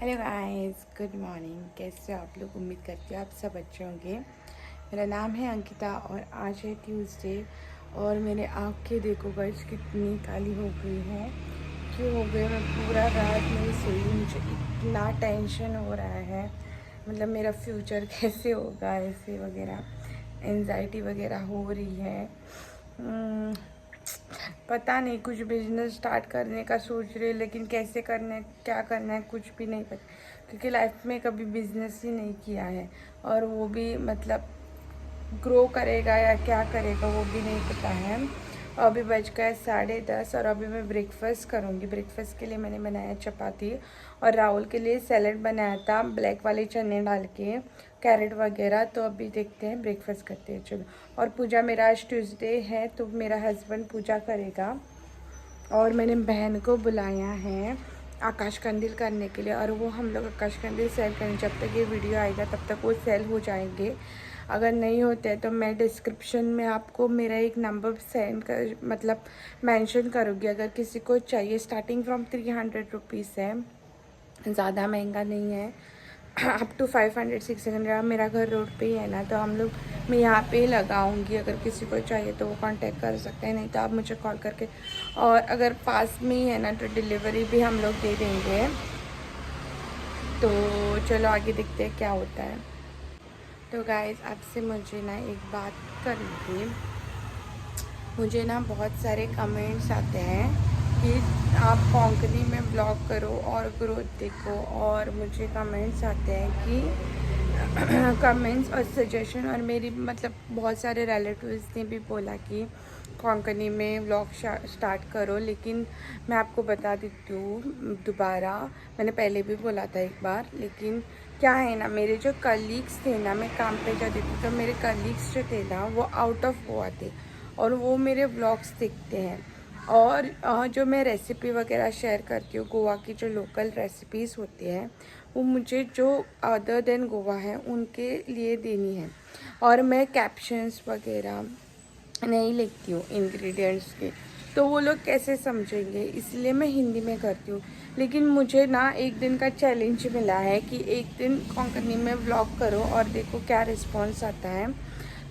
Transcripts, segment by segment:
Hello guys, good morning. कैसे हो आप लोग? उम्मीद करती हूँ आप सब अच्छे होंगे। मेरा नाम है अंकिता और आज है ट्यूसडे। और मेरे आँखें देखो गाइस कितनी काली हो गई हैं। क्यों हो गई? मैं पूरा रात नहीं सोई, मुझे इतना टेंशन हो रहा है। मतलब मेरा फ्यूचर कैसे होगा, ऐसे वगैरह एंजाइटी वगैरह हो रही है। पता नहीं, कुछ बिजनेस स्टार्ट करने का सोच रहे, लेकिन कैसे करना है, क्या करना है, कुछ भी नहीं पता। क्योंकि लाइफ में कभी बिजनेस ही नहीं किया है, और वो भी मतलब ग्रो करेगा या क्या करेगा वो भी नहीं पता है। अभी बज गए 10:30 और अभी मैं ब्रेकफास्ट करूँगी। ब्रेकफास्ट के लिए मैंने बनाया चपाती और राहुल के लिए सैलड बनाया था ब्लैक वाले चने डाल के, कैरेट वगैरह। तो अभी देखते हैं, ब्रेकफास्ट करते हैं चलो। और पूजा, मेरा आज ट्यूसडे है तो मेरा हस्बैंड पूजा करेगा और मैंने बहन को बुलाया है आकाश कंदील करने के लिए, और वो हम लोग आकाश कंदील सेल करेंगे। जब तक ये वीडियो आएगा तब तक वो सेल हो जाएंगे। अगर नहीं होते तो मैं डिस्क्रिप्शन में आपको मेरा एक नंबर सेंड कर मतलब मेंशन करूँगी। अगर किसी को चाहिए, स्टार्टिंग फ्रॉम 300 रुपीज़ है, ज़्यादा महंगा नहीं है। Up to 500-600। मेरा घर रोड पे ही है ना, तो हम लोग मैं यहाँ पे ही लगाऊंगी। अगर किसी को चाहिए तो वो कांटेक्ट कर सकते हैं, नहीं तो आप मुझे कॉल करके। और अगर पास में ही है ना तो डिलीवरी भी हम लोग दे देंगे। तो चलो आगे देखते हैं क्या होता है। तो गाइस, आपसे मुझे ना एक बात करनी थी। मुझे ना बहुत सारे कमेंट्स आते हैं कि आप कोंकणी में ब्लॉग करो और ग्रोथ देखो, और मुझे कमेंट्स आते हैं कि कमेंट्स और सजेशन, और मेरी मतलब बहुत सारे रिलेटिव्स ने भी बोला कि कोंकणी में व्लॉग स्टार्ट करो। लेकिन मैं आपको बता देती हूँ दोबारा, मैंने पहले भी बोला था एक बार, लेकिन क्या है ना, मेरे जो कलीग्स थे ना, मैं काम पे जाती थी तो मेरे कलीग्स जो थे ना वो आउट ऑफ गोवा थे, और वो मेरे व्लॉग्स देखते हैं। और जो मैं रेसिपी वगैरह शेयर करती हूँ, गोवा की जो लोकल रेसिपीज़ होती हैं वो मुझे जो अदर देन गोवा है उनके लिए देनी है। और मैं कैप्शंस वगैरह नहीं लिखती हूँ इंग्रेडिएंट्स के, तो वो लोग कैसे समझेंगे, इसलिए मैं हिंदी में करती हूँ। लेकिन मुझे ना एक दिन का चैलेंज मिला है कि एक दिन कोंकणी में व्लॉग करो और देखो क्या रिस्पॉन्स आता है।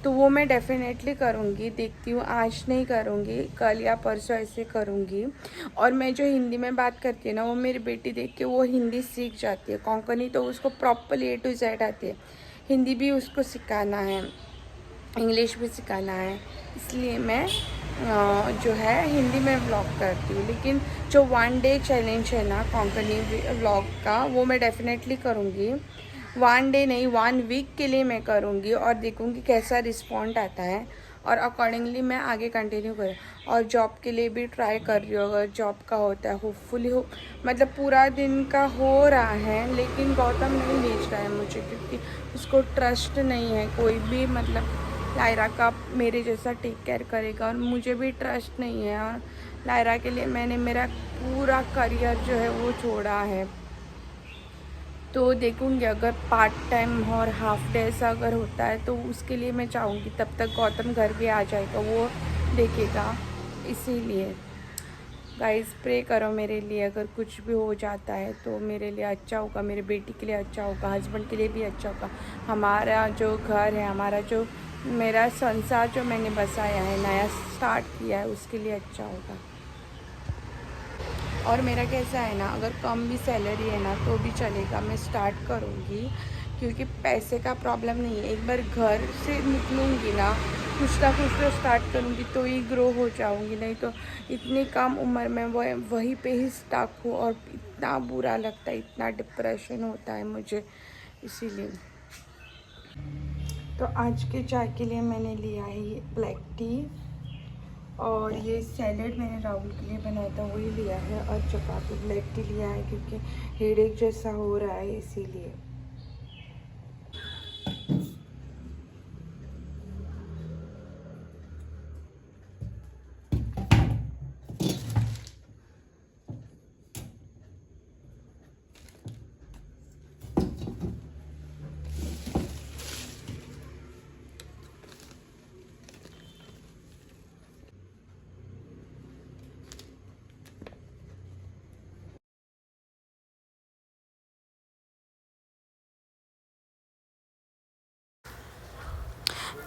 तो वो मैं डेफिनेटली करूँगी, देखती हूँ। आज नहीं करूँगी, कल या परसों ऐसे करूँगी। और मैं जो हिंदी में बात करती हूँ ना, वो मेरी बेटी देख के वो हिंदी सीख जाती है। कोंकणी तो उसको प्रॉपरली A to Z आती है, हिंदी भी उसको सिखाना है, इंग्लिश भी सिखाना है। इसलिए मैं जो है हिंदी में व्लॉग करती हूँ। लेकिन जो 1 डे चैलेंज है ना कोंकणी व्लॉग का, वो मैं डेफिनेटली करूँगी। 1 डे नहीं, 1 वीक के लिए मैं करूँगी और देखूँगी कैसा रिस्पॉन्ड आता है, और अकॉर्डिंगली मैं आगे कंटिन्यू करूँ। और जॉब के लिए भी ट्राई कर रही हूँ, अगर जॉब का होता है होपफुली हो। मतलब पूरा दिन का हो रहा है, लेकिन गौतम नहीं भेज रहा है मुझे, क्योंकि उसको ट्रस्ट नहीं है कोई भी, मतलब लायरा का मेरे जैसा टेक केयर करेगा, और मुझे भी ट्रस्ट नहीं है। और लायरा के लिए मैंने मेरा पूरा करियर जो है वो छोड़ा है। तो देखूँगी, अगर पार्ट टाइम और हाफ डे ऐसा अगर होता है तो उसके लिए मैं चाहूँगी। तब तक गौतम घर भी आ जाएगा, वो देखेगा। इसीलिए गाइस, प्रे करो मेरे लिए। अगर कुछ भी हो जाता है तो मेरे लिए अच्छा होगा, मेरे बेटी के लिए अच्छा होगा, हस्बैंड के लिए भी अच्छा होगा। हमारा जो घर है, हमारा जो मेरा संसार जो मैंने बसाया है, नया स्टार्ट किया है, उसके लिए अच्छा होगा। और मेरा कैसा है ना, अगर कम भी सैलरी है ना तो भी चलेगा, मैं स्टार्ट करूँगी। क्योंकि पैसे का प्रॉब्लम नहीं है, एक बार घर से निकलूँगी ना कुछ तो स्टार्ट करूँगी तो ही ग्रो हो जाऊँगी। नहीं तो इतनी कम उम्र में वहीं पे ही स्टक हूँ, और इतना बुरा लगता है, इतना डिप्रेशन होता है मुझे। इसीलिए तो आज के चाय के लिए मैंने लिया है ये ब्लैक टी, और ये सैलेड मैंने राहुल के लिए बनाया था वही लिया है, और चपाती। ब्लैक टी लिया है क्योंकि हेडेक जैसा हो रहा है, इसीलिए।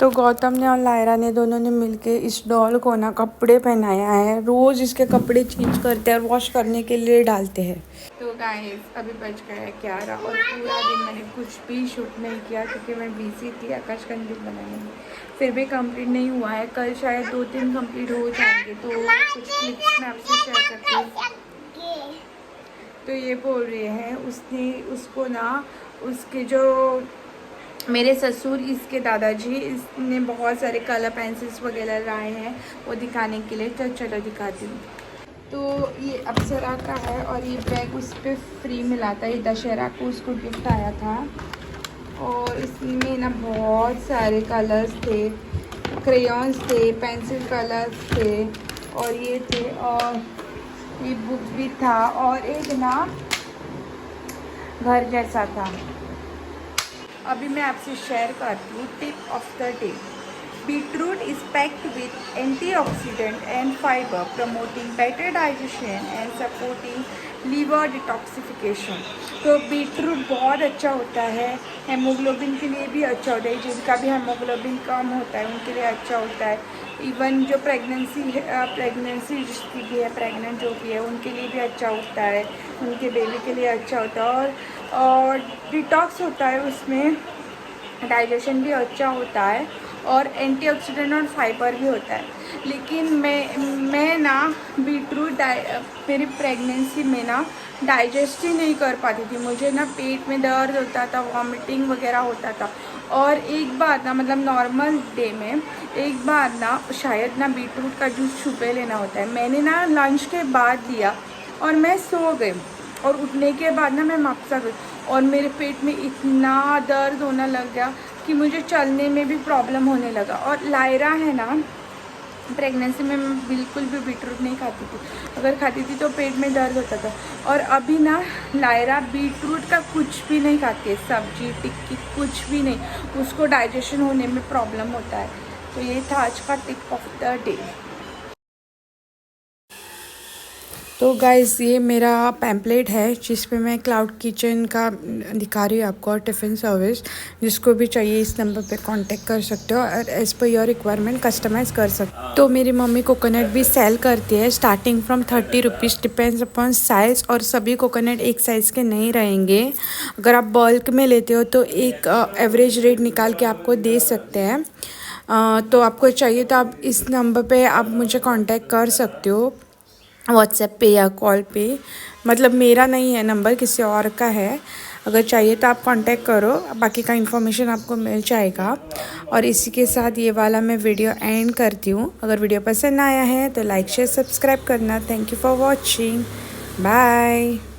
तो गौतम ने और लायरा ने दोनों ने मिलके इस डॉल को ना कपड़े पहनाया है। रोज़ इसके कपड़े चेंज करते हैं और वॉश करने के लिए डालते हैं। तो गाइस अभी बज गया है 11 और पूरा दिन मैंने कुछ भी शूट नहीं किया क्योंकि मैं बिजी थी आकाशकंदी बनाने में। फिर भी कंप्लीट नहीं हुआ है, कल शायद 2-3 कंप्लीट हो जाएंगे। तो कुछ क्लिप्स मैं आपसे शेयर करती हूँ। तो ये बोल रहे हैं उसको ना उसके जो मेरे ससुर इसके दादाजी इसने बहुत सारे कलर पेंसिल्स वगैरह लाए हैं वो दिखाने के लिए। तो चलो दिखाती हूँ। तो ये अप्सरा का है और ये बैग उस पर फ्री मिला था। ये दशहरा को उसको गिफ्ट आया था और इसमें ना बहुत सारे कलर्स थे, क्रेयॉन्स थे, पेंसिल कलर्स थे और ये थे और ये बुक भी था और एक ना घर जैसा था। अभी मैं आपसे शेयर करती हूँ tip of the day. Beetroot is packed with antioxidant and fibre promoting better digestion and supporting liver detoxification. तो बीटरूट बहुत अच्छा होता है, हेमोग्लोबिन के लिए भी अच्छा होता है। जिनका भी हेमोग्लोबिन कम होता है उनके लिए अच्छा होता है। इवन जो प्रेगनेंसी जिसकी भी है, प्रेग्नेंट जो भी है उनके लिए भी अच्छा होता है, उनके बेबी के लिए अच्छा होता है और डिटॉक्स होता है, उसमें डाइजेशन भी अच्छा होता है और एंटीऑक्सीडेंट और फाइबर भी होता है। लेकिन मैं ना बीटरूट मेरी प्रेगनेंसी में ना डाइजेस्ट ही नहीं कर पाती थी। मुझे ना पेट में दर्द होता था, वॉमिटिंग वगैरह होता था। और एक बार ना मतलब नॉर्मल डे में एक बार ना शायद ना बीटरूट का जूस छुपे लेना होता है। मैंने ना लंच के बाद लिया और मैं सो गई और उठने के बाद ना मैं मापसा गई और मेरे पेट में इतना दर्द होने लग गया कि मुझे चलने में भी प्रॉब्लम होने लगा। और लायरा है ना, प्रेगनेंसी में मैं बिल्कुल भी बीटरूट नहीं खाती थी, अगर खाती थी तो पेट में दर्द होता था। और अभी ना लायरा बीटरूट का कुछ भी नहीं खाती है, सब्जी टिक्की कुछ भी नहीं, उसको डाइजेशन होने में प्रॉब्लम होता है। तो ये था आज का टिप ऑफ द डे। तो गाइज़ ये मेरा पैम्पलेट है जिस पे मैं क्लाउड किचन का दिखा रही हूँ आपको और टिफ़िन सर्विस। जिसको भी चाहिए इस नंबर पे कांटेक्ट कर सकते हो और as per your requirement customise कर सकते हो। तो मेरी मम्मी कोकोनट भी सेल करती है starting from 30 rupees, depends upon size. और सभी कोकोनट एक साइज़ के नहीं रहेंगे। अगर आप बल्क में लेते हो तो एक एवरेज रेट निकाल के आपको दे सकते हैं। तो आपको चाहिए तो आप इस नंबर पे आप मुझे कांटेक्ट कर सकते हो, व्हाट्सएप पे या कॉल पे। मतलब मेरा नहीं है नंबर, किसी और का है। अगर चाहिए तो आप कांटेक्ट करो, बाकी का इन्फॉर्मेशन आपको मिल जाएगा। और इसी के साथ ये वाला मैं वीडियो एंड करती हूँ। अगर वीडियो पसंद आया है तो लाइक शेयर सब्सक्राइब करना। Thank you for watching, bye.